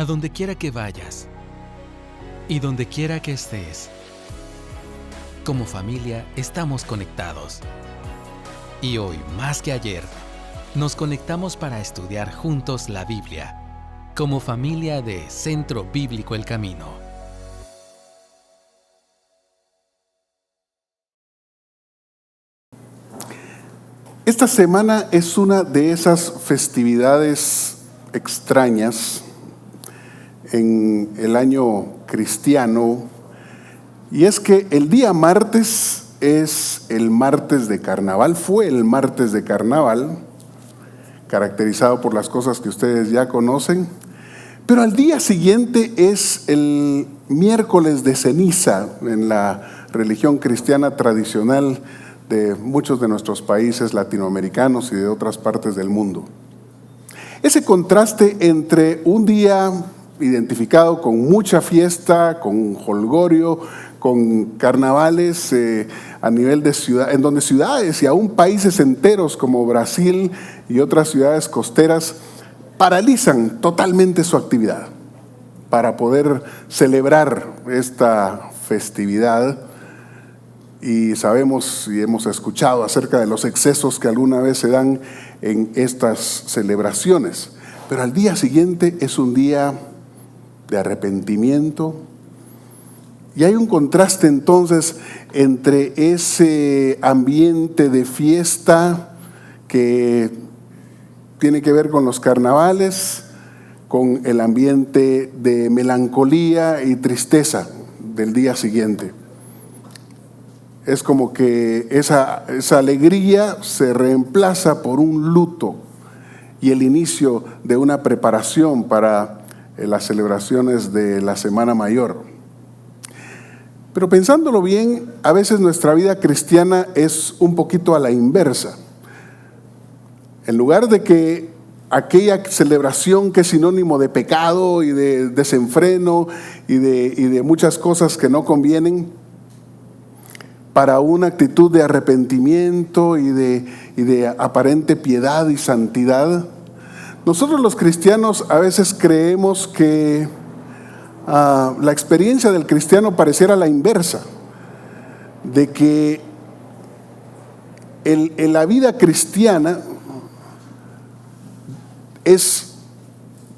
a donde quiera que vayas y donde quiera que estés. Como familia estamos conectados. Y hoy, más que ayer, nos conectamos para estudiar juntos la Biblia, como familia de Centro Bíblico El Camino. Esta semana es una de esas festividades extrañas en el año cristiano, y es que el día martes es el martes de carnaval, fue el martes de carnaval, caracterizado por las cosas que ustedes ya conocen, pero al día siguiente es el miércoles de ceniza en la religión cristiana tradicional de muchos de nuestros países latinoamericanos y de otras partes del mundo. Ese contraste entre un día identificado con mucha fiesta, con jolgorio, con carnavales a nivel de ciudad, en donde ciudades y aún países enteros como Brasil y otras ciudades costeras paralizan totalmente su actividad para poder celebrar esta festividad. Y sabemos y hemos escuchado acerca de los excesos que alguna vez se dan en estas celebraciones. Pero al día siguiente es un día de arrepentimiento. Y hay un contraste entonces entre ese ambiente de fiesta que tiene que ver con los carnavales, con el ambiente de melancolía y tristeza del día siguiente. Es como que esa alegría se reemplaza por un luto y el inicio de una preparación para las celebraciones de la Semana Mayor. Pero pensándolo bien, a veces nuestra vida cristiana es un poquito a la inversa. En lugar de que aquella celebración que es sinónimo de pecado y de desenfreno y de muchas cosas que no convienen, para una actitud de arrepentimiento y de aparente piedad y santidad, nosotros los cristianos a veces creemos que la experiencia del cristiano pareciera la inversa, de que en la vida cristiana es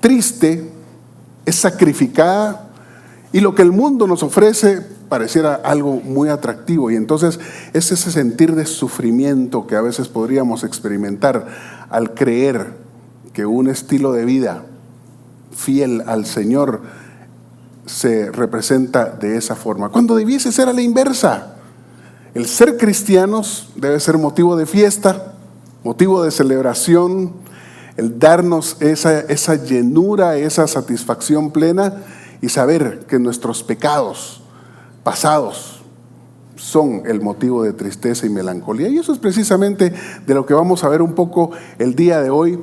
triste, es sacrificada, y lo que el mundo nos ofrece pareciera algo muy atractivo, y entonces es ese sentir de sufrimiento que a veces podríamos experimentar al creer que un estilo de vida fiel al Señor se representa de esa forma, cuando debiese ser a la inversa. El ser cristianos debe ser motivo de fiesta, motivo de celebración, el darnos esa llenura, esa satisfacción plena y saber que nuestros pecados pasados son el motivo de tristeza y melancolía. Y eso es precisamente de lo que vamos a ver un poco el día de hoy,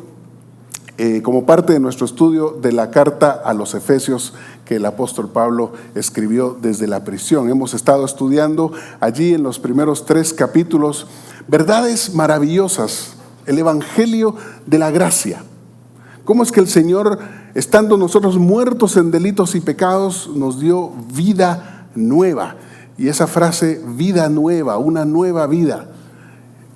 como parte de nuestro estudio de la carta a los Efesios que el apóstol Pablo escribió desde la prisión. Hemos estado estudiando allí en los primeros 3 capítulos verdades maravillosas, el evangelio de la gracia. Cómo es que el Señor, estando nosotros muertos en delitos y pecados, nos dio vida nueva. Y esa frase, vida nueva, una nueva vida,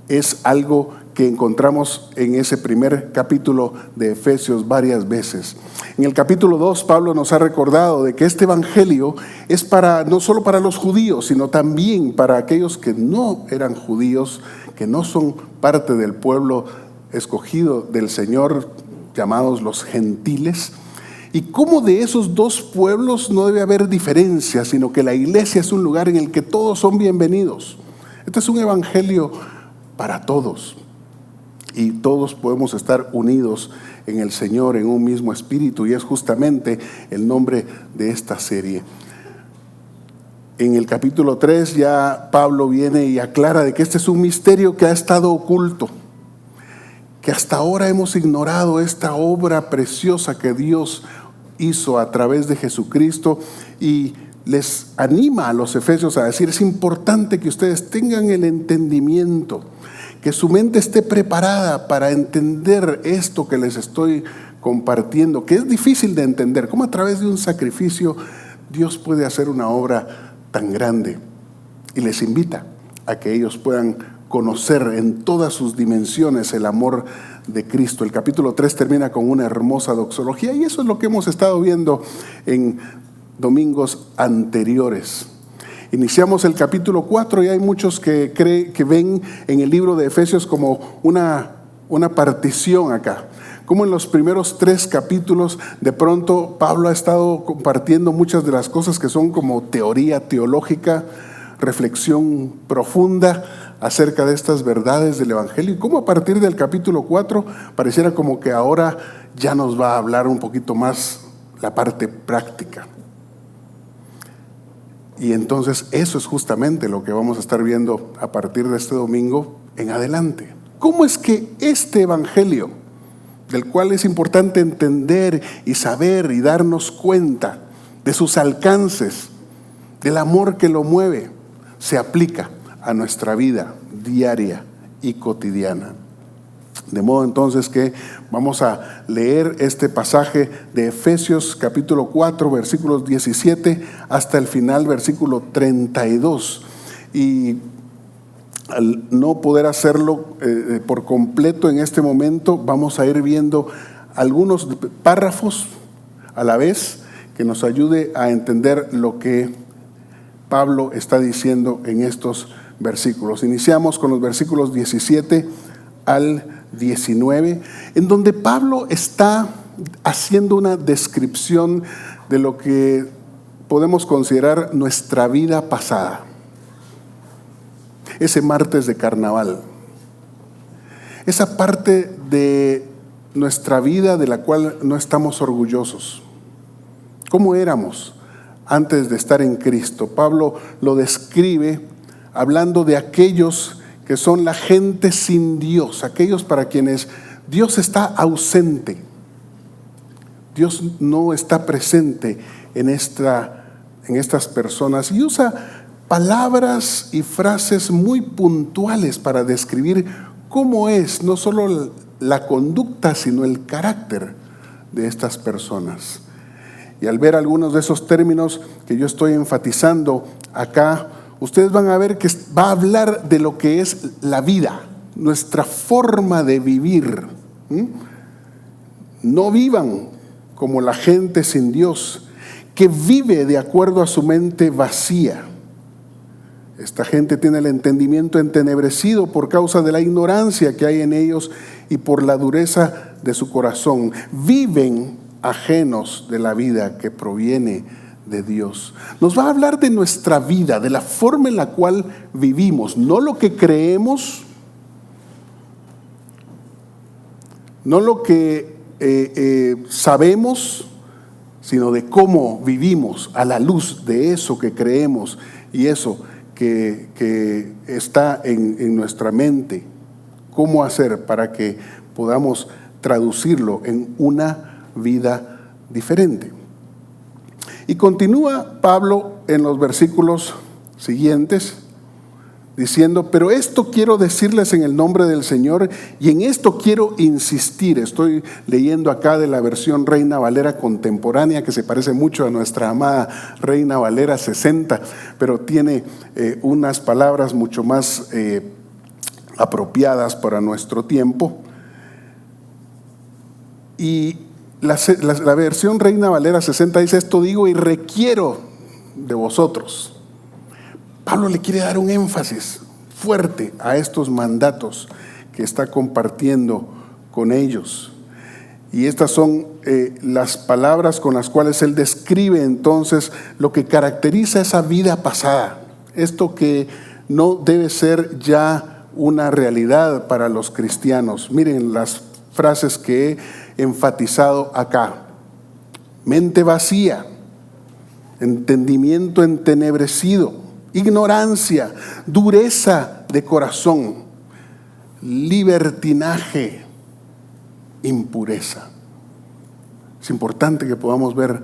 es algo que encontramos en ese primer capítulo de Efesios varias veces. En el capítulo 2, Pablo nos ha recordado de que este evangelio es no solo para los judíos, sino también para aquellos que no eran judíos, que no son parte del pueblo escogido del Señor, llamados los gentiles. Y cómo de esos dos pueblos no debe haber diferencia, sino que la iglesia es un lugar en el que todos son bienvenidos. Este es un evangelio para todos. Y todos podemos estar unidos en el Señor, en un mismo espíritu, y es justamente el nombre de esta serie. En el capítulo 3 ya Pablo viene y aclara de que este es un misterio que ha estado oculto, que hasta ahora hemos ignorado esta obra preciosa que Dios hizo a través de Jesucristo, y les anima a los efesios a decir: es importante que ustedes tengan el entendimiento, que su mente esté preparada para entender esto que les estoy compartiendo, que es difícil de entender, cómo a través de un sacrificio Dios puede hacer una obra tan grande. Y les invita a que ellos puedan conocer en todas sus dimensiones el amor de Cristo. El capítulo 3 termina con una hermosa doxología, y eso es lo que hemos estado viendo en domingos anteriores. Iniciamos el capítulo 4 y hay muchos que ven en el libro de Efesios como una partición acá. Como en los primeros 3 capítulos, de pronto Pablo ha estado compartiendo muchas de las cosas que son como teoría teológica, reflexión profunda acerca de estas verdades del Evangelio, y cómo a partir del capítulo 4 pareciera como que ahora ya nos va a hablar un poquito más la parte práctica. Y entonces eso es justamente lo que vamos a estar viendo a partir de este domingo en adelante. ¿Cómo es que este Evangelio, del cual es importante entender y saber y darnos cuenta de sus alcances, del amor que lo mueve, se aplica a nuestra vida diaria y cotidiana? De modo entonces que vamos a leer este pasaje de Efesios capítulo 4, versículos 17 hasta el final, versículo 32. Y al no poder hacerlo por completo en este momento, vamos a ir viendo algunos párrafos a la vez que nos ayude a entender lo que Pablo está diciendo en estos versículos. Iniciamos con los versículos 17 al 19, en donde Pablo está haciendo una descripción de lo que podemos considerar nuestra vida pasada. Ese martes de carnaval, esa parte de nuestra vida de la cual no estamos orgullosos. ¿Cómo éramos antes de estar en Cristo? Pablo lo describe hablando de aquellos que son la gente sin Dios, aquellos para quienes Dios está ausente. Dios no está presente en estas personas, y usa palabras y frases muy puntuales para describir cómo es no solo la conducta, sino el carácter de estas personas. Y al ver algunos de esos términos que yo estoy enfatizando acá, ustedes van a ver que va a hablar de lo que es la vida, nuestra forma de vivir. No vivan como la gente sin Dios, que vive de acuerdo a su mente vacía. Esta gente tiene el entendimiento entenebrecido por causa de la ignorancia que hay en ellos y por la dureza de su corazón. Viven ajenos de la vida que proviene de Dios. Nos va a hablar de nuestra vida, de la forma en la cual vivimos, no lo que creemos, no lo que sabemos, sino de cómo vivimos a la luz de eso que creemos y eso que está en nuestra mente. Cómo hacer para que podamos traducirlo en una vida diferente. Y continúa Pablo en los versículos siguientes diciendo: pero esto quiero decirles en el nombre del Señor, y en esto quiero insistir. Estoy leyendo acá de la versión Reina Valera contemporánea, que se parece mucho a nuestra amada Reina Valera 60, pero tiene unas palabras mucho más apropiadas para nuestro tiempo. Y la versión Reina Valera 60 dice: esto digo y requiero de vosotros. Pablo le quiere dar un énfasis fuerte a estos mandatos que está compartiendo con ellos. Y estas son las palabras con las cuales él describe entonces lo que caracteriza esa vida pasada. Esto que no debe ser ya una realidad para los cristianos. Miren las frases que he enfatizado acá: mente vacía, entendimiento entenebrecido, ignorancia, dureza de corazón, libertinaje, impureza. Es importante que podamos ver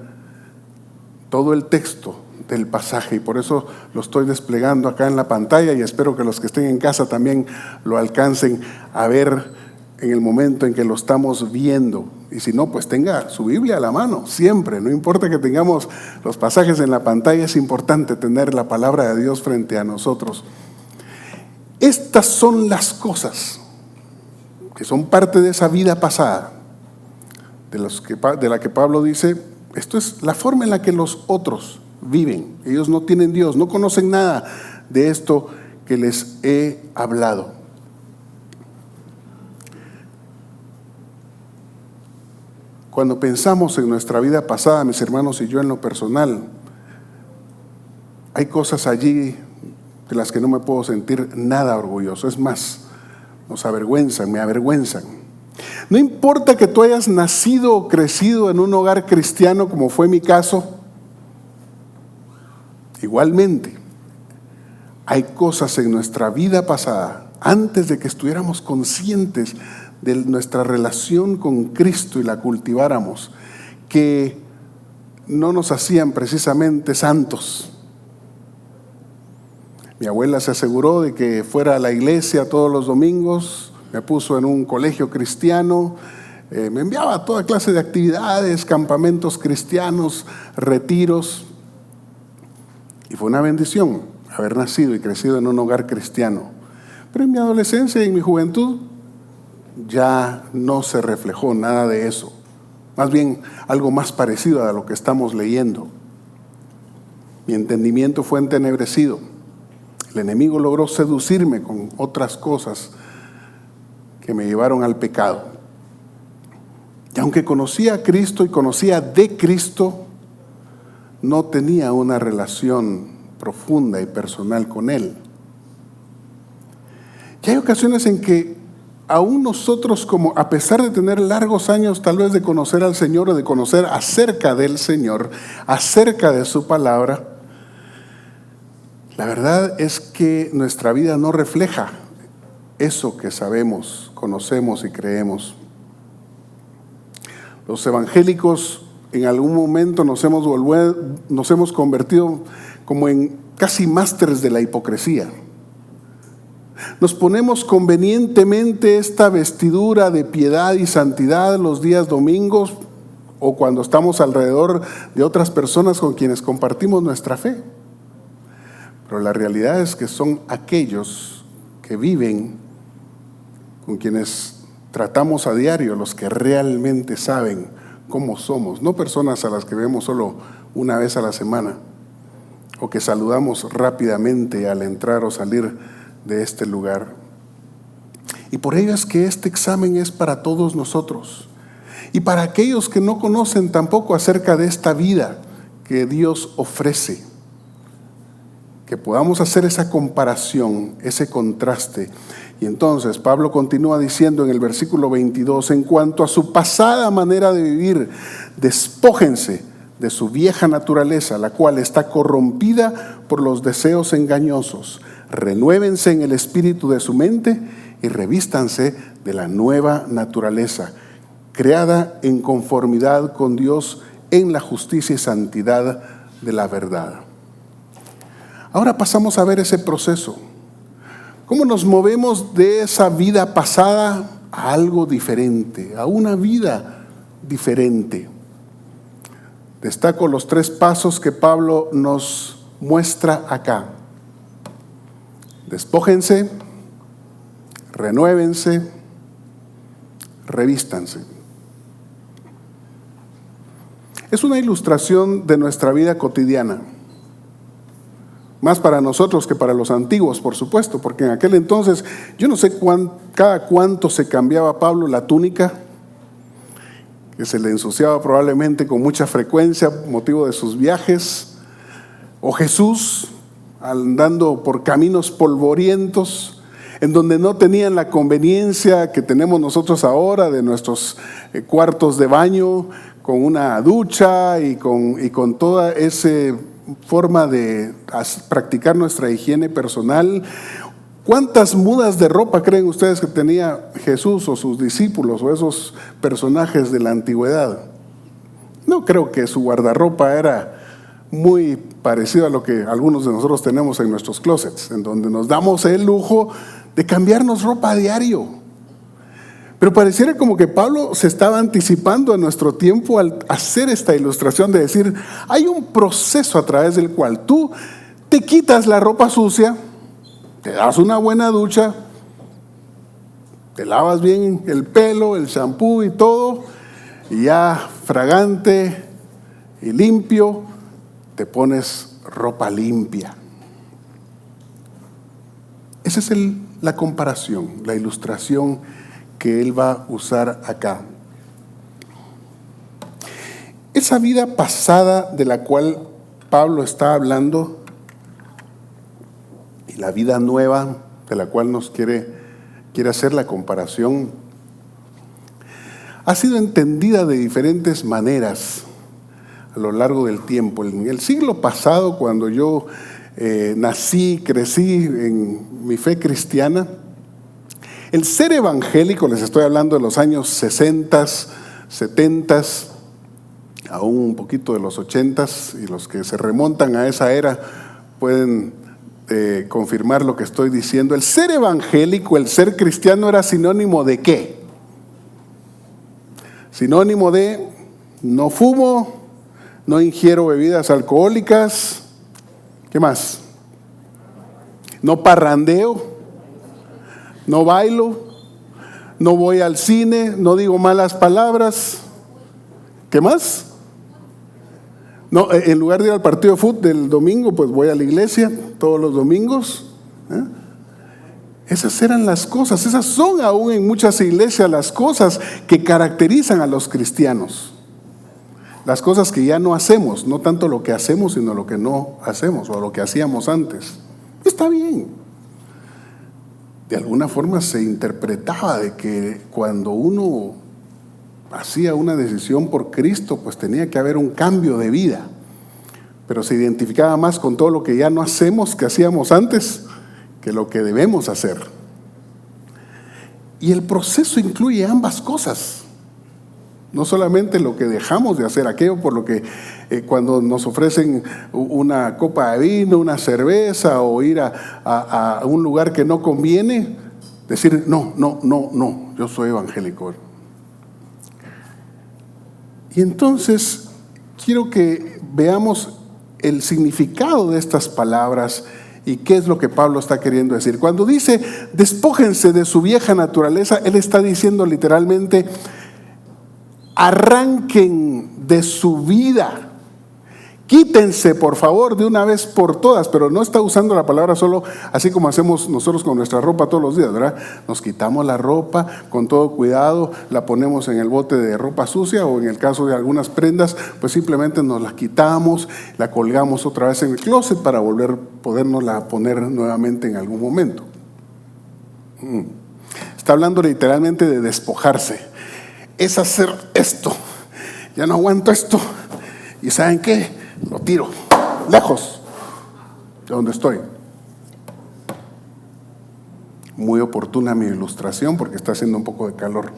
todo el texto del pasaje y por eso lo estoy desplegando acá en la pantalla y espero que los que estén en casa también lo alcancen a ver en el momento en que lo estamos viendo. Y si no, pues tenga su Biblia a la mano, siempre. No importa que tengamos los pasajes en la pantalla, es importante tener la palabra de Dios frente a nosotros. Estas son las cosas que son parte de esa vida pasada, de la que Pablo dice, esto es la forma en la que los otros viven. Ellos no tienen Dios, no conocen nada de esto que les he hablado. Cuando pensamos en nuestra vida pasada, mis hermanos y yo en lo personal, hay cosas allí de las que no me puedo sentir nada orgulloso. Es más, nos avergüenzan, me avergüenzan. No importa que tú hayas nacido o crecido en un hogar cristiano, como fue mi caso, igualmente hay cosas en nuestra vida pasada, antes de que estuviéramos conscientes de nuestra relación con Cristo y la cultiváramos, que no nos hacían precisamente santos. Mi abuela se aseguró de que fuera a la iglesia todos los domingos, me puso en un colegio cristiano, me enviaba a toda clase de actividades, campamentos cristianos, retiros, y fue una bendición haber nacido y crecido en un hogar cristiano. Pero en mi adolescencia y en mi juventud ya no se reflejó nada de eso, más bien algo más parecido a lo que estamos leyendo. Mi entendimiento fue entenebrecido. El enemigo logró seducirme con otras cosas que me llevaron al pecado. Y aunque conocía a Cristo y conocía de Cristo, no tenía una relación profunda y personal con Él. Y hay ocasiones en que aún nosotros, como a pesar de tener largos años tal vez de conocer al Señor o de conocer acerca del Señor, acerca de su palabra, la verdad es que nuestra vida no refleja eso que sabemos, conocemos y creemos. Los evangélicos en algún momento nos hemos convertido como en casi másteres de la hipocresía. Nos ponemos convenientemente esta vestidura de piedad y santidad los días domingos o cuando estamos alrededor de otras personas con quienes compartimos nuestra fe. Pero la realidad es que son aquellos que viven, con quienes tratamos a diario, los que realmente saben cómo somos, no personas a las que vemos solo una vez a la semana o que saludamos rápidamente al entrar o salir de este lugar. Y por ello es que este examen es para todos nosotros y para aquellos que no conocen tampoco acerca de esta vida que Dios ofrece, que podamos hacer esa comparación, ese contraste. Y entonces Pablo continúa diciendo en el versículo 22, en cuanto a su pasada manera de vivir, despójense de su vieja naturaleza, la cual está corrompida por los deseos engañosos. Renuévense en el espíritu de su mente y revístanse de la nueva naturaleza, creada en conformidad con Dios en la justicia y santidad de la verdad. Ahora pasamos a ver ese proceso. ¿Cómo nos movemos de esa vida pasada a algo diferente, a una vida diferente? Destaco los 3 pasos que Pablo nos muestra acá. Despójense, renuévense, revístanse. Es una ilustración de nuestra vida cotidiana. Más para nosotros que para los antiguos, por supuesto, porque en aquel entonces, yo no sé cada cuánto se cambiaba Pablo la túnica, que se le ensuciaba probablemente con mucha frecuencia, motivo de sus viajes, o Jesús andando por caminos polvorientos, en donde no tenían la conveniencia que tenemos nosotros ahora de nuestros cuartos de baño, con una ducha y con toda esa forma de practicar nuestra higiene personal. ¿Cuántas mudas de ropa creen ustedes que tenía Jesús o sus discípulos o esos personajes de la antigüedad? No creo que su guardarropa era muy parecido a lo que algunos de nosotros tenemos en nuestros closets, en donde nos damos el lujo de cambiarnos ropa a diario. Pero pareciera como que Pablo se estaba anticipando a nuestro tiempo al hacer esta ilustración de decir, hay un proceso a través del cual tú te quitas la ropa sucia, te das una buena ducha, te lavas bien el pelo, el shampoo y todo, y ya fragante y limpio, te pones ropa limpia. Esa es la comparación, la ilustración que él va a usar acá. Esa vida pasada de la cual Pablo está hablando y la vida nueva de la cual nos quiere hacer la comparación, ha sido entendida de diferentes maneras a lo largo del tiempo. En el siglo pasado, cuando yo nací, crecí en mi fe cristiana, el ser evangélico, les estoy hablando de los años 60, 70, aún un poquito de los 80, y los que se remontan a esa era pueden confirmar lo que estoy diciendo. El ser evangélico, el ser cristiano era sinónimo de ¿qué? Sinónimo de no fumo, no ingiero bebidas alcohólicas, ¿qué más? No parrandeo, no bailo, no voy al cine, no digo malas palabras, ¿qué más? No, en lugar de ir al partido de fútbol del domingo, pues voy a la iglesia todos los domingos. Esas eran las cosas, esas son aún en muchas iglesias las cosas que caracterizan a los cristianos. Las cosas que ya no hacemos, no tanto lo que hacemos, sino lo que no hacemos o lo que hacíamos antes. Está bien. De alguna forma se interpretaba de que cuando uno hacía una decisión por Cristo, pues tenía que haber un cambio de vida. Pero se identificaba más con todo lo que ya no hacemos, que hacíamos antes, que lo que debemos hacer. Y el proceso incluye ambas cosas. No solamente lo que dejamos de hacer, aquello por lo que cuando nos ofrecen una copa de vino, una cerveza o ir a un lugar que no conviene, decir no, yo soy evangélico. Y entonces quiero que veamos el significado de estas palabras y qué es lo que Pablo está queriendo decir. Cuando dice despójense de su vieja naturaleza, él está diciendo literalmente arranquen de su vida. Quítense, por favor, de una vez por todas, pero no está usando la palabra solo así como hacemos nosotros con nuestra ropa todos los días, ¿verdad? Nos quitamos la ropa con todo cuidado, la ponemos en el bote de ropa sucia o en el caso de algunas prendas, pues simplemente nos la quitamos, la colgamos otra vez en el closet para podernosla poner nuevamente en algún momento. Está hablando literalmente de despojarse. Es hacer esto. Ya no aguanto esto. ¿Y saben qué? Lo tiro lejos de donde estoy. Muy oportuna mi ilustración porque está haciendo un poco de calor.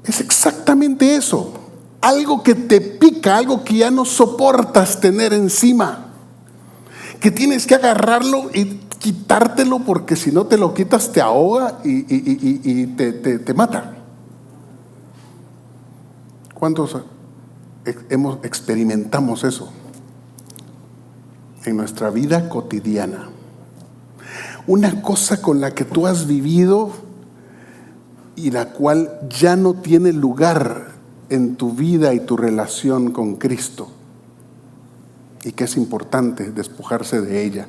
Es exactamente eso. Algo que te pica, algo que ya no soportas tener encima, que tienes que agarrarlo y quitártelo porque si no te lo quitas te ahoga y te mata. ¿Cuántos experimentamos eso en nuestra vida cotidiana? Una cosa con la que tú has vivido y la cual ya no tiene lugar en tu vida y tu relación con Cristo, y que es importante despojarse de ella.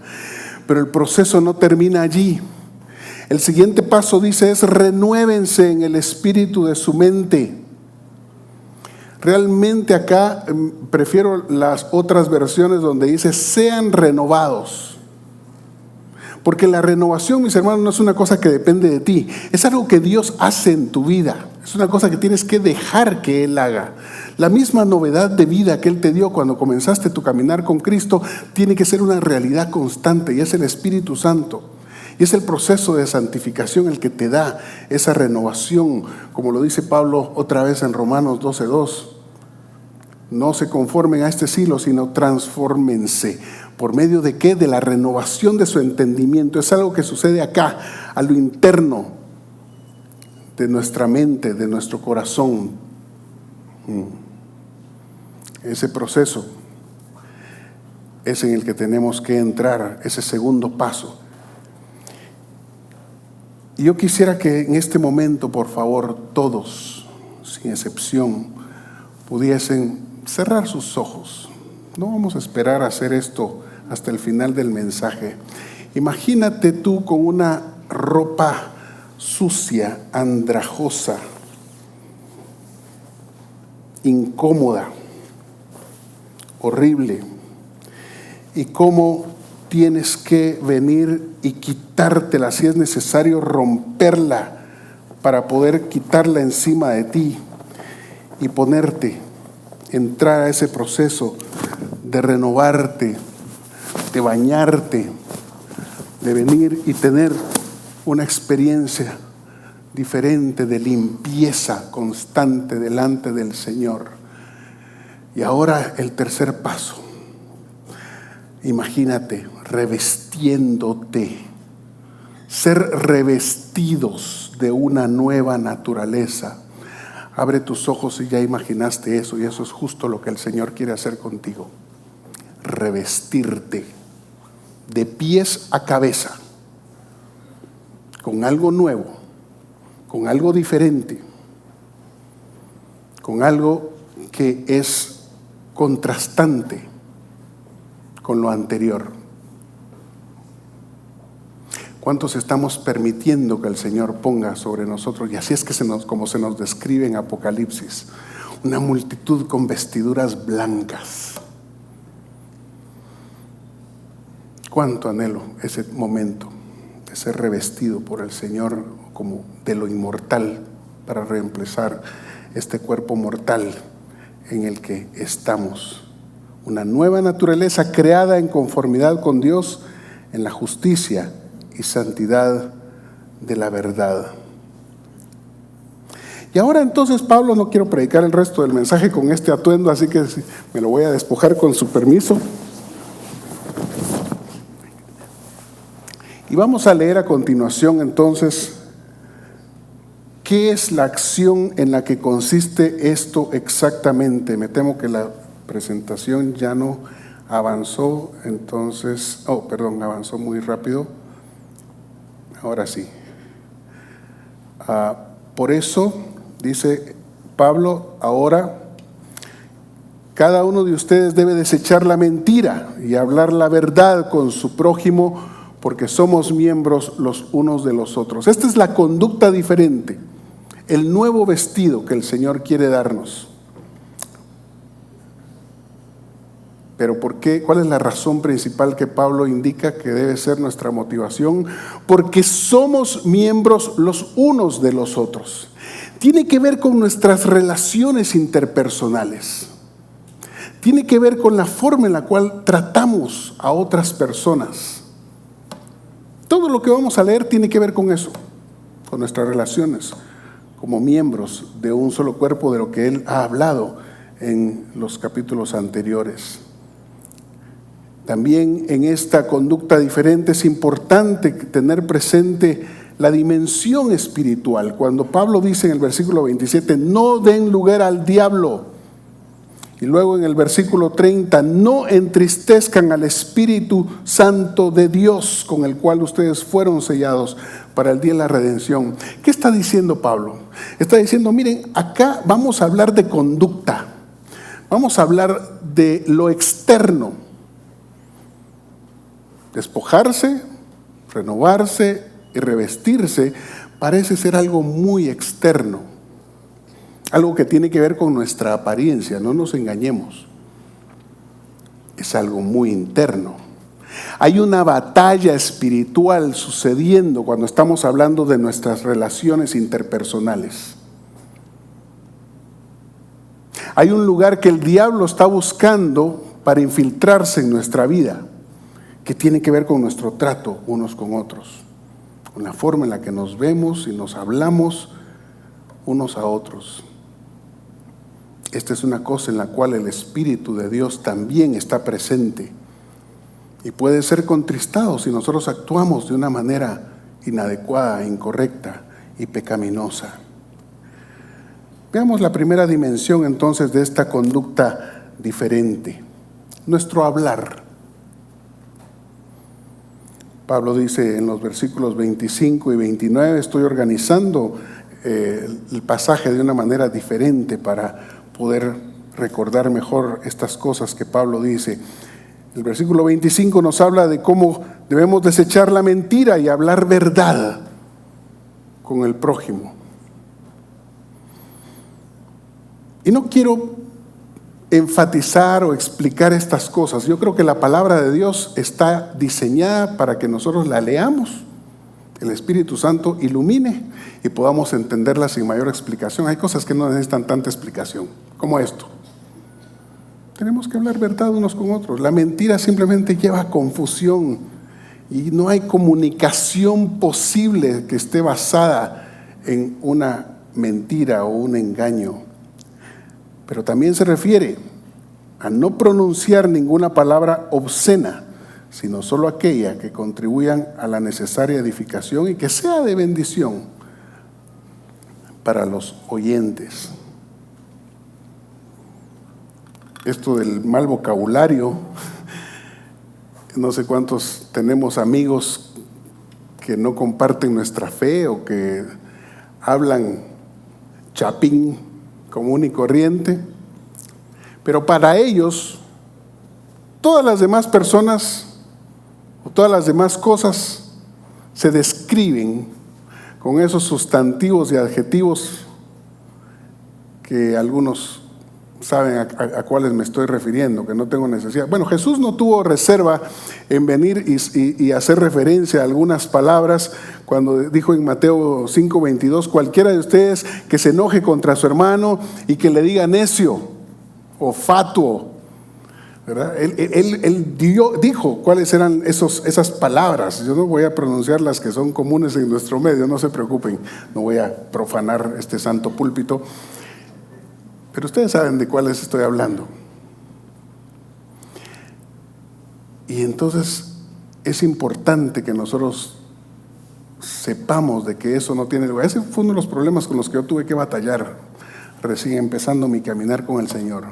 Pero el proceso no termina allí. El siguiente paso dice es renuévense en el espíritu de su mente. Realmente acá prefiero las otras versiones donde dice sean renovados. Porque la renovación, mis hermanos, no es una cosa que depende de ti. Es algo que Dios hace en tu vida. Es una cosa que tienes que dejar que Él haga. La misma novedad de vida que Él te dio cuando comenzaste tu caminar con Cristo tiene que ser una realidad constante y es el Espíritu Santo. Y es el proceso de santificación el que te da esa renovación, como lo dice Pablo otra vez en Romanos 12:2. No se conformen a este siglo, sino transfórmense. ¿Por medio de qué? De la renovación de su entendimiento. Es algo que sucede acá, a lo interno de nuestra mente, de nuestro corazón. Ese proceso es en el que tenemos que entrar, ese segundo paso. Y yo quisiera que en este momento, por favor, todos, sin excepción, pudiesen cerrar sus ojos. No vamos a esperar a hacer esto hasta el final del mensaje. Imagínate tú con una ropa sucia, andrajosa, incómoda, horrible, y cómo tienes que venir y quitártela, si es necesario romperla para poder quitarla encima de ti y ponerte, entrar a ese proceso de renovarte, de bañarte, de venir y tener una experiencia diferente de limpieza constante delante del Señor. Y ahora el tercer paso. Imagínate revestiéndote, ser revestidos de una nueva naturaleza. Abre tus ojos y ya imaginaste eso, y eso es justo lo que el Señor quiere hacer contigo. Revestirte de pies a cabeza con algo nuevo, con algo diferente, con algo que es contrastante con lo anterior. ¿Cuántos estamos permitiendo que el Señor ponga sobre nosotros? Y así es que como se nos describe en Apocalipsis, una multitud con vestiduras blancas. Cuánto anhelo ese momento de ser revestido por el Señor como de lo inmortal para reemplazar este cuerpo mortal en el que estamos. Una nueva naturaleza creada en conformidad con Dios en la justicia y santidad de la verdad. Y ahora entonces Pablo, no quiero predicar el resto del mensaje con este atuendo, así que me lo voy a despojar con su permiso. Y vamos a leer a continuación entonces qué es la acción en la que consiste esto exactamente. Me temo que la presentación ya no avanzó, entonces, avanzó muy rápido. Ahora sí. Por eso, dice Pablo, ahora cada uno de ustedes debe desechar la mentira y hablar la verdad con su prójimo, porque somos miembros los unos de los otros. Esta es la conducta diferente, el nuevo vestido que el Señor quiere darnos. Pero ¿por qué? ¿Cuál es la razón principal que Pablo indica que debe ser nuestra motivación? Porque somos miembros los unos de los otros. Tiene que ver con nuestras relaciones interpersonales. Tiene que ver con la forma en la cual tratamos a otras personas. Todo lo que vamos a leer tiene que ver con eso, con nuestras relaciones como miembros de un solo cuerpo, de lo que él ha hablado en los capítulos anteriores. También en esta conducta diferente es importante tener presente la dimensión espiritual. Cuando Pablo dice en el versículo 27, no den lugar al diablo. Y luego en el versículo 30, no entristezcan al Espíritu Santo de Dios, con el cual ustedes fueron sellados para el día de la redención. ¿Qué está diciendo Pablo? Está diciendo, miren, acá vamos a hablar de conducta. Vamos a hablar de lo externo. Despojarse, renovarse y revestirse parece ser algo muy externo. Algo que tiene que ver con nuestra apariencia, no nos engañemos. Es algo muy interno. Hay una batalla espiritual sucediendo cuando estamos hablando de nuestras relaciones interpersonales. Hay un lugar que el diablo está buscando para infiltrarse en nuestra vida, que tiene que ver con nuestro trato unos con otros. con la forma en la que nos vemos y nos hablamos unos a otros. Esta es una cosa en la cual el Espíritu de Dios también está presente y puede ser contristado si nosotros actuamos de una manera inadecuada, incorrecta y pecaminosa. Veamos la primera dimensión entonces de esta conducta diferente, nuestro hablar. Pablo dice en los versículos 25 y 29, estoy organizando el pasaje de una manera diferente para poder recordar mejor estas cosas que Pablo dice. El versículo 25 nos habla de cómo debemos desechar la mentira y hablar verdad con el prójimo. Y no quiero enfatizar o explicar estas cosas. Yo creo que la palabra de Dios está diseñada para que nosotros la leamos, el Espíritu Santo ilumine y podamos entenderla sin mayor explicación. Hay cosas que no necesitan tanta explicación, como esto. Tenemos que hablar verdad unos con otros. La mentira simplemente lleva a confusión y no hay comunicación posible que esté basada en una mentira o un engaño. Pero también se refiere a no pronunciar ninguna palabra obscena, sino solo aquella que contribuyan a la necesaria edificación y que sea de bendición para los oyentes. Esto del mal vocabulario, no sé cuántos tenemos amigos que no comparten nuestra fe o que hablan chapín común y corriente, pero para ellos todas las demás personas o todas las demás cosas se describen con esos sustantivos y adjetivos que algunos saben a cuáles me estoy refiriendo, que no tengo necesidad. Bueno, Jesús no tuvo reserva en venir y hacer referencia a algunas palabras cuando dijo en Mateo 5:22, cualquiera de ustedes que se enoje contra su hermano y que le diga necio o fatuo, ¿verdad? Él dijo cuáles eran esas palabras. Yo no voy a pronunciar las que son comunes en nuestro medio, no se preocupen, no voy a profanar este santo púlpito. Pero ustedes saben de cuáles estoy hablando. Y entonces es importante que nosotros sepamos de que eso no tiene lugar. Ese fue uno de los problemas con los que yo tuve que batallar recién empezando mi caminar con el Señor.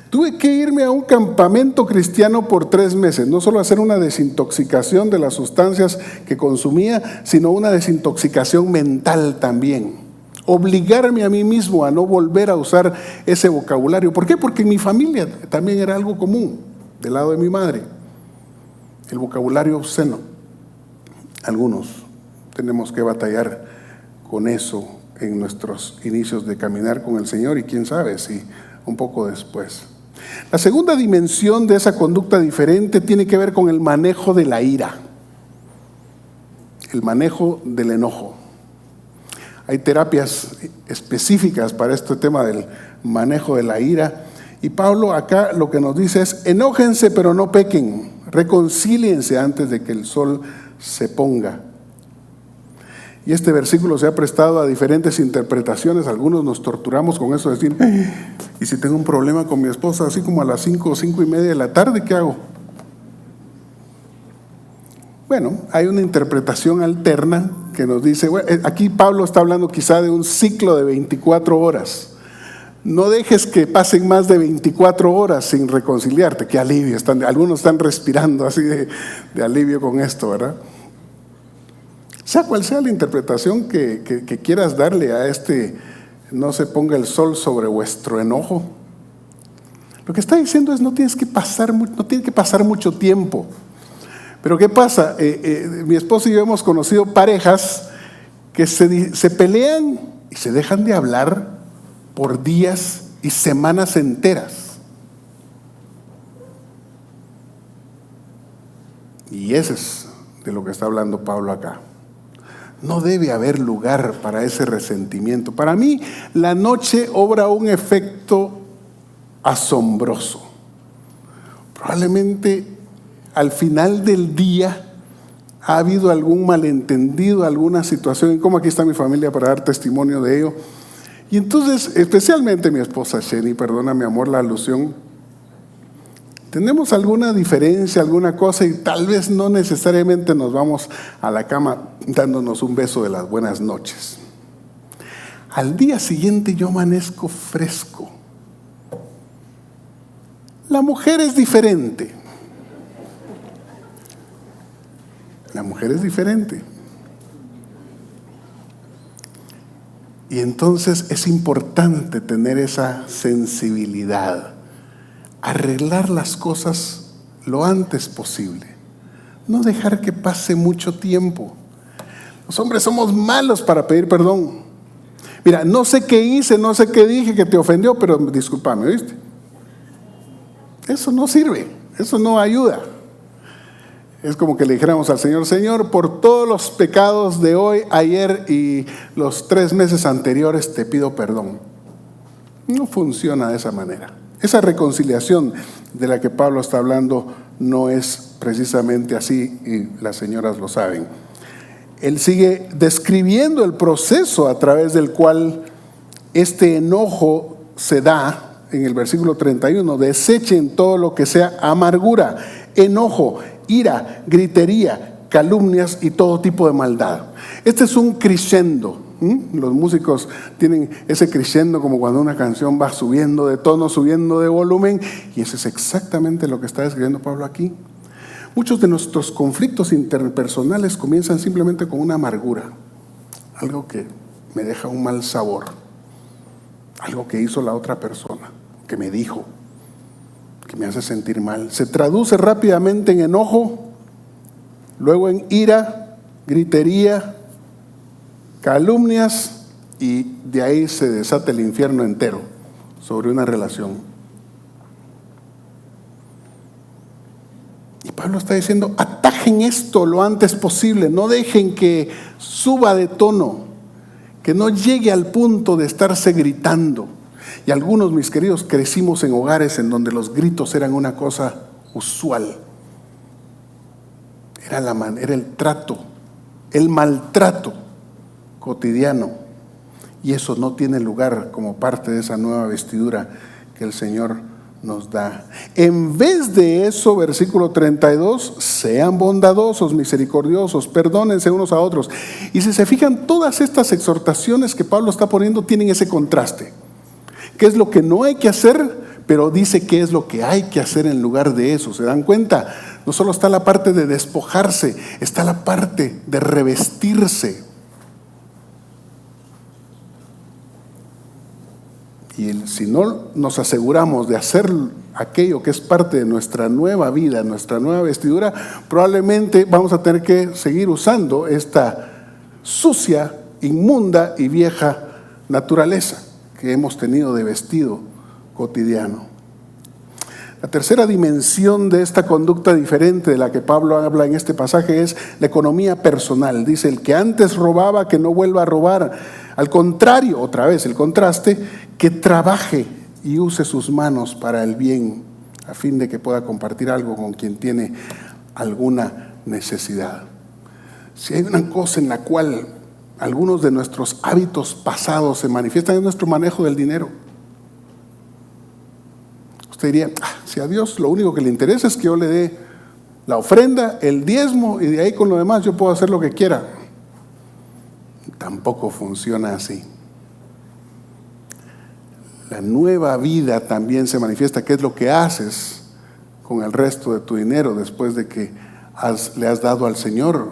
Tuve que irme a un campamento cristiano por 3 meses, no solo hacer una desintoxicación de las sustancias que consumía, sino una desintoxicación mental también. Obligarme a mí mismo a no volver a usar ese vocabulario. ¿Por qué? Porque en mi familia también era algo común, del lado de mi madre, el vocabulario obsceno. Algunos tenemos que batallar con eso en nuestros inicios de caminar con el Señor y quién sabe si un poco después. La segunda dimensión de esa conducta diferente tiene que ver con el manejo de la ira, el manejo del enojo. Hay terapias específicas para este tema del manejo de la ira. Y Pablo acá lo que nos dice es, enójense pero no pequen, reconcíliense antes de que el sol se ponga. Y este versículo se ha prestado a diferentes interpretaciones. Algunos nos torturamos con eso de decir, y si tengo un problema con mi esposa, así como a las 5 o 5:30 de la tarde, ¿qué hago? Bueno, hay una interpretación alterna que nos dice, bueno, aquí Pablo está hablando quizá de un ciclo de 24 horas. No dejes que pasen más de 24 horas sin reconciliarte. Qué alivio, algunos están respirando así de alivio con esto, ¿verdad? Sea cual sea la interpretación que quieras darle a no se ponga el sol sobre vuestro enojo. Lo que está diciendo es no tiene que pasar mucho tiempo. Pero ¿qué pasa? Mi esposo y yo hemos conocido parejas que se pelean y se dejan de hablar por días y semanas enteras. Y ese es de lo que está hablando Pablo acá. No debe haber lugar para ese resentimiento. Para mí, la noche obra un efecto asombroso. Probablemente al final del día ¿Ha habido algún malentendido, alguna situación? Y como aquí está mi familia para dar testimonio de ello. Y entonces, especialmente mi esposa Sheni, perdona mi amor la alusión, tenemos alguna diferencia, alguna cosa, y tal vez no necesariamente nos vamos a la cama dándonos un beso de las buenas noches. Al día siguiente yo amanezco fresco. La mujer es diferente. La mujer es diferente. Y entonces es importante tener esa sensibilidad, arreglar las cosas lo antes posible, no dejar que pase mucho tiempo. Los hombres somos malos para pedir perdón. Mira, no sé qué hice, no sé qué dije que te ofendió, pero discúlpame, ¿oíste? Eso no sirve, eso no ayuda. Es como que le dijéramos al Señor: Señor, por todos los pecados de hoy, ayer y los 3 meses anteriores te pido perdón. No funciona de esa manera. Esa reconciliación de la que Pablo está hablando no es precisamente así, y las señoras lo saben. Él sigue describiendo el proceso a través del cual este enojo se da en el versículo 31. Desechen todo lo que sea amargura, enojo, ira, gritería, calumnias y todo tipo de maldad. Este es un crescendo. Los músicos tienen ese crescendo como cuando una canción va subiendo de tono, subiendo de volumen, y eso es exactamente lo que está describiendo Pablo aquí. Muchos de nuestros conflictos interpersonales comienzan simplemente con una amargura, algo que me deja un mal sabor, algo que hizo la otra persona, que me dijo, que me hace sentir mal. Se traduce rápidamente en enojo, luego en ira, gritería, calumnias, y de ahí se desata el infierno entero sobre una relación. Y Pablo está diciendo: atajen esto lo antes posible, no dejen que suba de tono, que no llegue al punto de estarse gritando. Y algunos, mis queridos, crecimos en hogares en donde los gritos eran una cosa usual. Era el trato, el maltrato cotidiano. Y eso no tiene lugar como parte de esa nueva vestidura que el Señor nos da. En vez de eso, versículo 32, sean bondadosos, misericordiosos, perdónense unos a otros. Y si se fijan, todas estas exhortaciones que Pablo está poniendo tienen ese contraste. ¿Qué es lo que no hay que hacer? Pero dice qué es lo que hay que hacer en lugar de eso. ¿Se dan cuenta? No solo está la parte de despojarse, está la parte de revestirse. Y si no nos aseguramos de hacer aquello que es parte de nuestra nueva vida, nuestra nueva vestidura, probablemente vamos a tener que seguir usando esta sucia, inmunda y vieja naturaleza que hemos tenido de vestido cotidiano. La tercera dimensión de esta conducta diferente de la que Pablo habla en este pasaje es la economía personal. Dice: el que antes robaba, que no vuelva a robar. Al contrario, otra vez el contraste, que trabaje y use sus manos para el bien, a fin de que pueda compartir algo con quien tiene alguna necesidad. Si hay una cosa en la cual algunos de nuestros hábitos pasados se manifiestan, en nuestro manejo del dinero. Usted diría: si a Dios lo único que le interesa es que yo le dé la ofrenda, el diezmo, y de ahí con lo demás yo puedo hacer lo que quiera. Tampoco funciona así. La nueva vida también se manifiesta, que es lo que haces con el resto de tu dinero después de que le has dado al Señor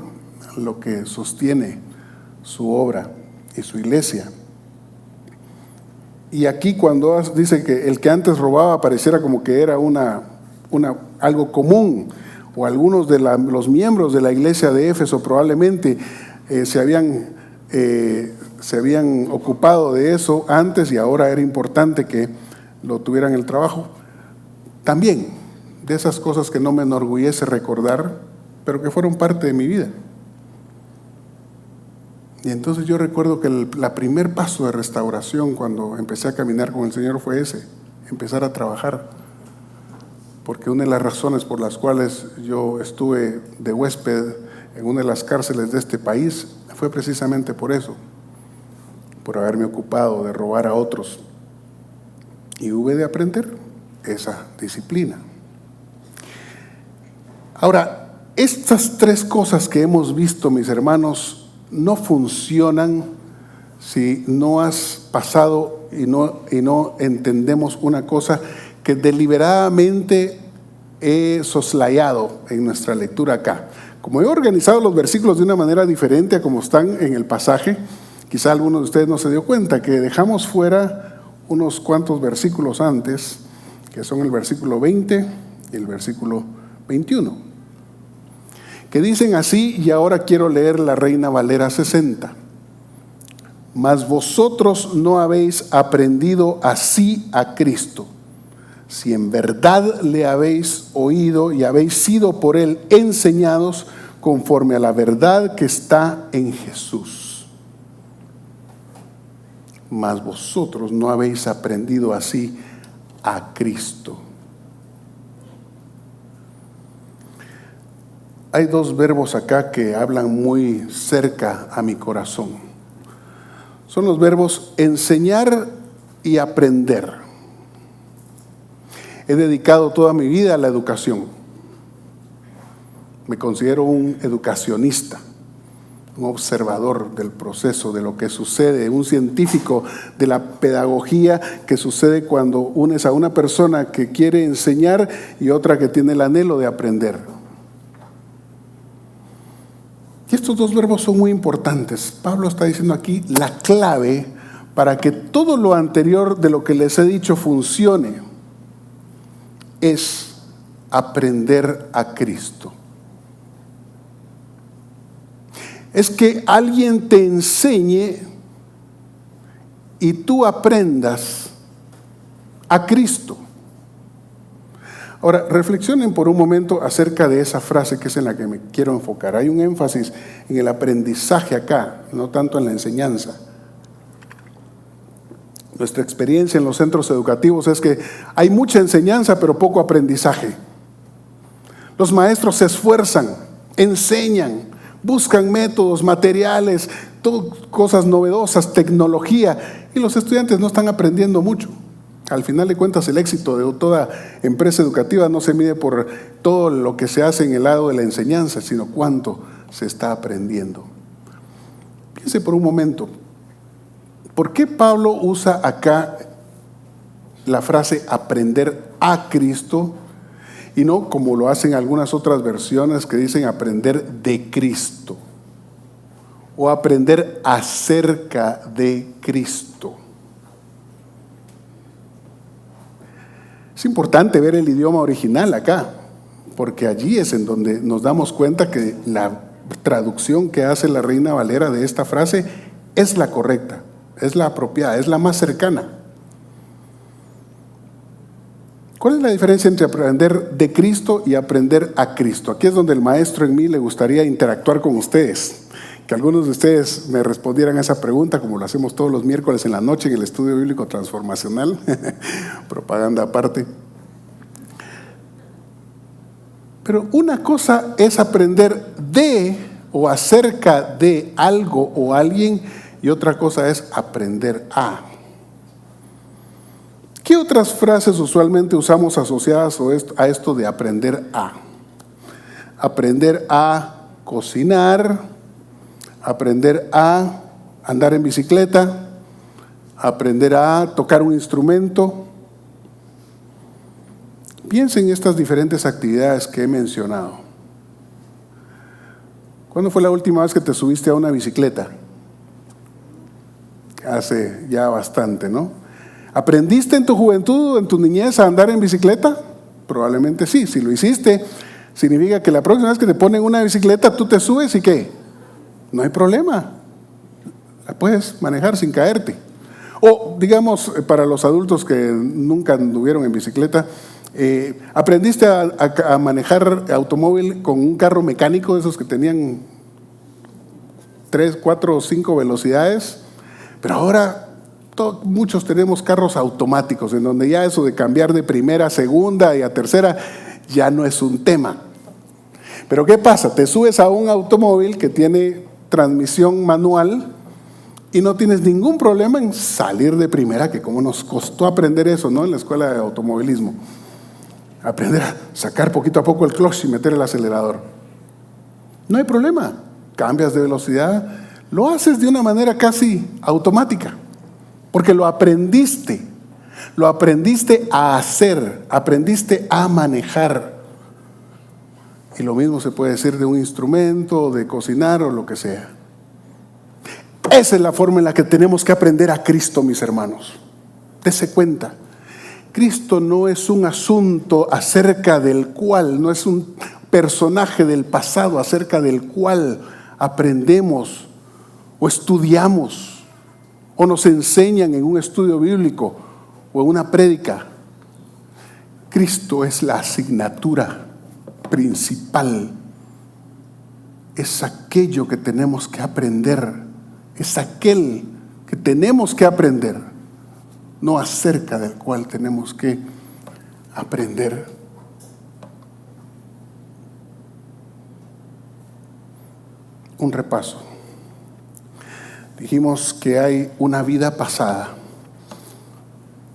lo que sostiene su obra y su iglesia. Y aquí cuando dice que el que antes robaba pareciera como que era algo común, o algunos de los miembros de la iglesia de Éfeso probablemente se habían ocupado de eso antes, y ahora era importante que lo tuvieran en el trabajo. También de esas cosas que no me enorgullece recordar, pero que fueron parte de mi vida. Y entonces yo recuerdo que la primer paso de restauración cuando empecé a caminar con el Señor fue ese: empezar a trabajar. Porque una de las razones por las cuales yo estuve de huésped en una de las cárceles de este país, fue precisamente por eso, por haberme ocupado de robar a otros. Y hube de aprender esa disciplina. Ahora, estas tres cosas que hemos visto, mis hermanos, no funcionan si no has pasado y no entendemos una cosa que deliberadamente he soslayado en nuestra lectura acá. Como he organizado los versículos de una manera diferente a como están en el pasaje, quizá alguno de ustedes no se dio cuenta que dejamos fuera unos cuantos versículos antes, que son el versículo 20 y el versículo 21, que dicen así, y ahora quiero leer la Reina Valera 60. Mas vosotros no habéis aprendido así a Cristo, si en verdad le habéis oído y habéis sido por él enseñados conforme a la verdad que está en Jesús. Mas vosotros no habéis aprendido así a Cristo. Hay dos verbos acá que hablan muy cerca a mi corazón. Son los verbos enseñar y aprender. He dedicado toda mi vida a la educación. Me considero un educacionista, un observador del proceso, de lo que sucede, un científico de la pedagogía que sucede cuando unes a una persona que quiere enseñar y otra que tiene el anhelo de aprender. Y estos dos verbos son muy importantes. Pablo está diciendo aquí la clave para que todo lo anterior de lo que les he dicho funcione es aprender a Cristo. Es que alguien te enseñe y tú aprendas a Cristo. Ahora, reflexionen por un momento acerca de esa frase que es en la que me quiero enfocar. Hay un énfasis en el aprendizaje acá, no tanto en la enseñanza. Nuestra experiencia en los centros educativos es que hay mucha enseñanza, pero poco aprendizaje. Los maestros se esfuerzan, enseñan, buscan métodos, materiales, cosas novedosas, tecnología, y los estudiantes no están aprendiendo mucho. Al final de cuentas, el éxito de toda empresa educativa no se mide por todo lo que se hace en el lado de la enseñanza, sino cuánto se está aprendiendo. Piense por un momento, ¿por qué Pablo usa acá la frase aprender a Cristo y no como lo hacen algunas otras versiones que dicen aprender de Cristo o aprender acerca de Cristo? Es importante ver el idioma original acá, porque allí es en donde nos damos cuenta que la traducción que hace la Reina Valera de esta frase es la correcta, es la apropiada, es la más cercana. ¿Cuál es la diferencia entre aprender de Cristo y aprender a Cristo? Aquí es donde el maestro en mí le gustaría interactuar con ustedes. Que algunos de ustedes me respondieran a esa pregunta, como lo hacemos todos los miércoles en la noche en el estudio bíblico transformacional, propaganda aparte. Pero una cosa es aprender de o acerca de algo o alguien, y otra cosa es aprender a. ¿Qué otras frases usualmente usamos asociadas a esto de aprender a? Aprender a cocinar, aprender a andar en bicicleta, aprender a tocar un instrumento. Piensen en estas diferentes actividades que he mencionado. ¿Cuándo fue la última vez que te subiste a una bicicleta? Hace ya bastante, ¿no? ¿Aprendiste en tu juventud o en tu niñez a andar en bicicleta? Probablemente sí. Si lo hiciste, significa que la próxima vez que te ponen una bicicleta, tú te subes y ¿qué? No hay problema, la puedes manejar sin caerte. O digamos, para los adultos que nunca anduvieron en bicicleta, aprendiste a manejar automóvil con un carro mecánico, de esos que tenían 3, 4 o 5 velocidades, pero ahora muchos tenemos carros automáticos, en donde ya eso de cambiar de primera a segunda y a tercera ya no es un tema. Pero ¿qué pasa? Te subes a un automóvil que tiene transmisión manual y no tienes ningún problema en salir de primera, que como nos costó aprender eso, ¿no? En la escuela de automovilismo. Aprender a sacar poquito a poco el clutch y meter el acelerador. No hay problema. Cambias de velocidad, lo haces de una manera casi automática, porque lo aprendiste a hacer, aprendiste a manejar. Y lo mismo se puede decir de un instrumento, de cocinar o lo que sea. Esa es la forma en la que tenemos que aprender a Cristo, mis hermanos. Dese cuenta, Cristo no es un asunto acerca del cual, no es un personaje del pasado acerca del cual aprendemos o estudiamos o nos enseñan en un estudio bíblico o en una prédica. Cristo es la asignatura principal, es aquello que tenemos que aprender, es aquel que tenemos que aprender, no acerca del cual tenemos que aprender. Un repaso. Dijimos que hay una vida pasada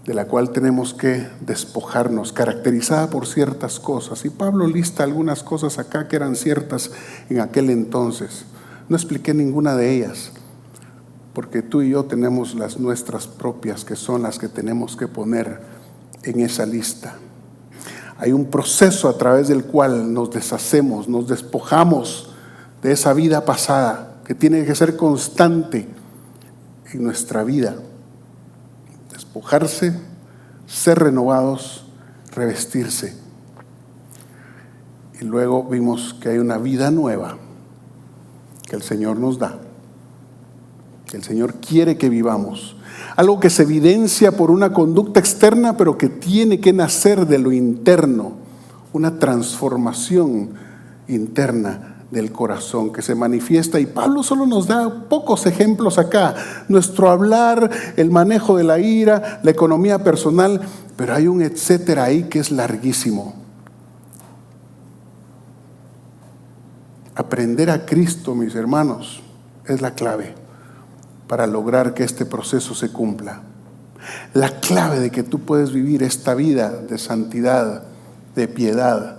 de la cual tenemos que despojarnos, caracterizada por ciertas cosas. Y Pablo lista algunas cosas acá que eran ciertas en aquel entonces. No expliqué ninguna de ellas, porque tú y yo tenemos las nuestras propias, que son las que tenemos que poner en esa lista. Hay un proceso a través del cual nos deshacemos, nos despojamos de esa vida pasada, que tiene que ser constante en nuestra vida. Despojarse, ser renovados, revestirse. Y luego vimos que hay una vida nueva que el Señor nos da, que el Señor quiere que vivamos. Algo que se evidencia por una conducta externa, pero que tiene que nacer de lo interno, una transformación interna del corazón que se manifiesta, y Pablo solo nos da pocos ejemplos acá. Nuestro hablar, el manejo de la ira, la economía personal, pero hay un etcétera ahí que es larguísimo. Aprender a Cristo, mis hermanos, es la clave para lograr que este proceso se cumpla. La clave de que tú puedes vivir esta vida de santidad, de piedad,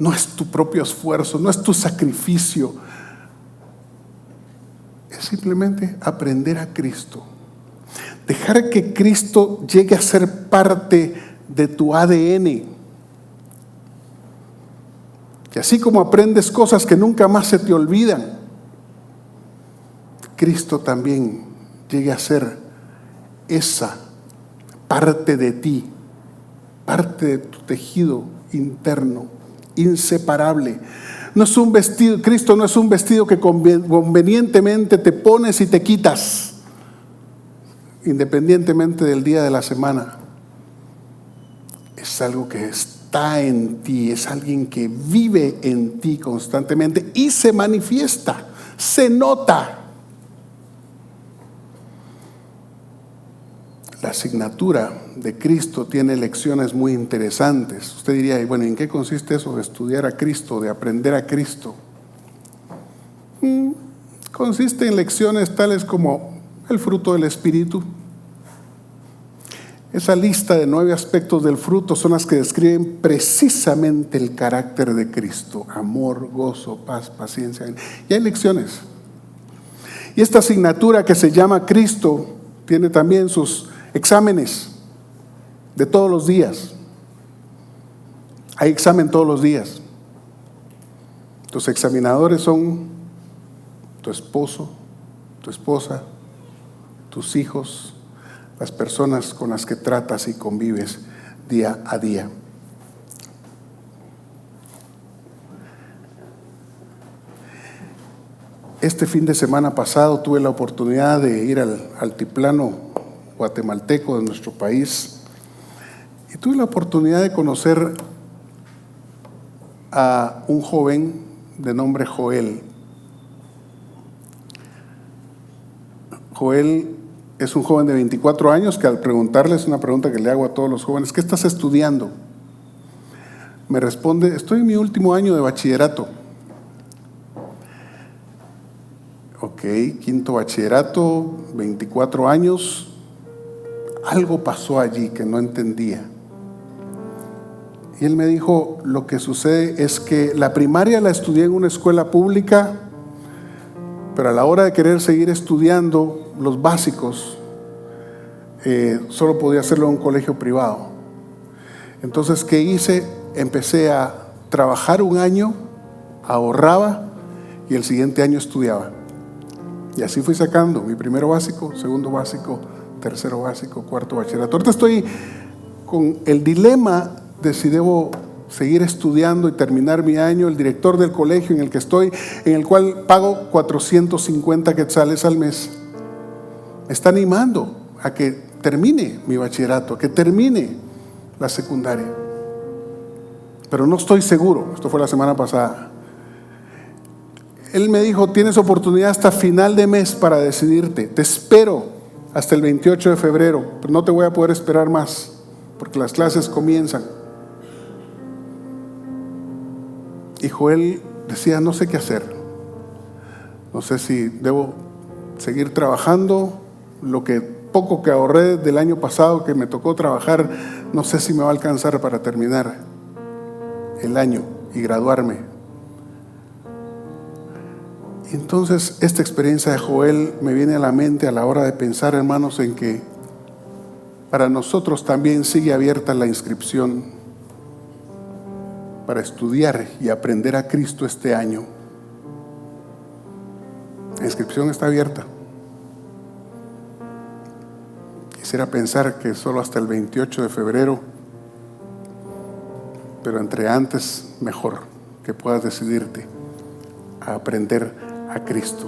no es tu propio esfuerzo, no es tu sacrificio. Es simplemente aprender a Cristo. Dejar que Cristo llegue a ser parte de tu ADN. Y así como aprendes cosas que nunca más se te olvidan, Cristo también llegue a ser esa parte de ti, parte de tu tejido interno, inseparable. No es un vestido, Cristo no es un vestido que convenientemente te pones y te quitas, independientemente del día de la semana. Es algo que está en ti, es alguien que vive en ti constantemente y se manifiesta, se nota. La asignatura de Cristo tiene lecciones muy interesantes. Usted diría, bueno, ¿en qué consiste eso de estudiar a Cristo, de aprender a Cristo? Consiste en lecciones tales como el fruto del Espíritu. Esa lista de 9 aspectos del fruto son las que describen precisamente el carácter de Cristo: amor, gozo, paz, paciencia. Y hay lecciones. Y esta asignatura que se llama Cristo tiene también sus exámenes de todos los días. Hay examen todos los días. Tus examinadores son tu esposo, tu esposa, tus hijos, las personas con las que tratas y convives día a día. Este fin de semana pasado tuve la oportunidad de ir al altiplano guatemalteco de nuestro país, y tuve la oportunidad de conocer a un joven de nombre Joel. Joel es un joven de 24 años que, al preguntarle, es una pregunta que le hago a todos los jóvenes: ¿qué estás estudiando? Me responde: estoy en mi último año de bachillerato. Ok, quinto bachillerato, 24 años. Algo pasó allí que no entendía. Y él me dijo, lo que sucede es que la primaria la estudié en una escuela pública, pero a la hora de querer seguir estudiando los básicos, solo podía hacerlo en un colegio privado. Entonces, ¿qué hice? Empecé a trabajar un año, ahorraba y el siguiente año estudiaba. Y así fui sacando mi primero básico, segundo básico, tercero básico, cuarto bachillerato. Ahorita estoy con el dilema de si debo seguir estudiando y terminar mi año. El director del colegio en el que estoy, en el cual pago 450 quetzales al mes, me está animando a que termine mi bachillerato, a que termine la secundaria. Pero no estoy seguro. Esto fue la semana pasada. Él me dijo, tienes oportunidad hasta final de mes para decidirte. Te espero hasta el 28 de febrero, pero no te voy a poder esperar más, porque las clases comienzan. Y Joel decía, no sé qué hacer. No sé si debo seguir trabajando, lo que poco que ahorré del año pasado que me tocó trabajar, no sé si me va a alcanzar para terminar el año y graduarme. Entonces, esta experiencia de Joel me viene a la mente a la hora de pensar, hermanos, en que para nosotros también sigue abierta la inscripción para estudiar y aprender a Cristo este año. La inscripción está abierta. Quisiera pensar que solo hasta el 28 de febrero, pero entre antes mejor, que puedas decidirte a aprender a Cristo,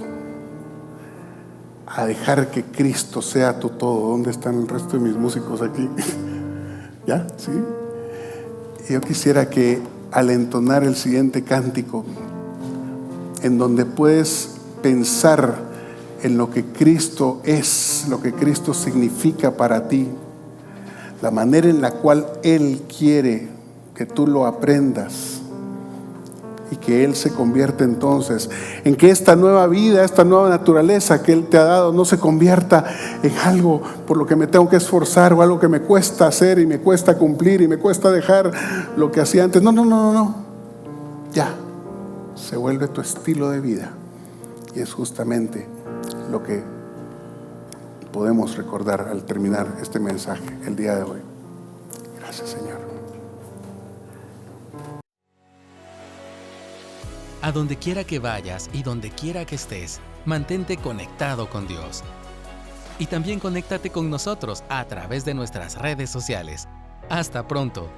a dejar que Cristo sea tu todo. ¿Dónde están el resto de mis músicos aquí? ¿Ya? ¿Sí? Y yo quisiera que al entonar el siguiente cántico, en donde puedes pensar en lo que Cristo es, lo que Cristo significa para ti, la manera en la cual Él quiere que tú lo aprendas, y que Él se convierta entonces en que esta nueva vida, esta nueva naturaleza que Él te ha dado no se convierta en algo por lo que me tengo que esforzar o algo que me cuesta hacer y me cuesta cumplir y me cuesta dejar lo que hacía antes. No. Ya, se vuelve tu estilo de vida, y es justamente lo que podemos recordar al terminar este mensaje el día de hoy. Gracias, Señor. A donde quiera que vayas y donde quiera que estés, mantente conectado con Dios. Y también conéctate con nosotros a través de nuestras redes sociales. Hasta pronto.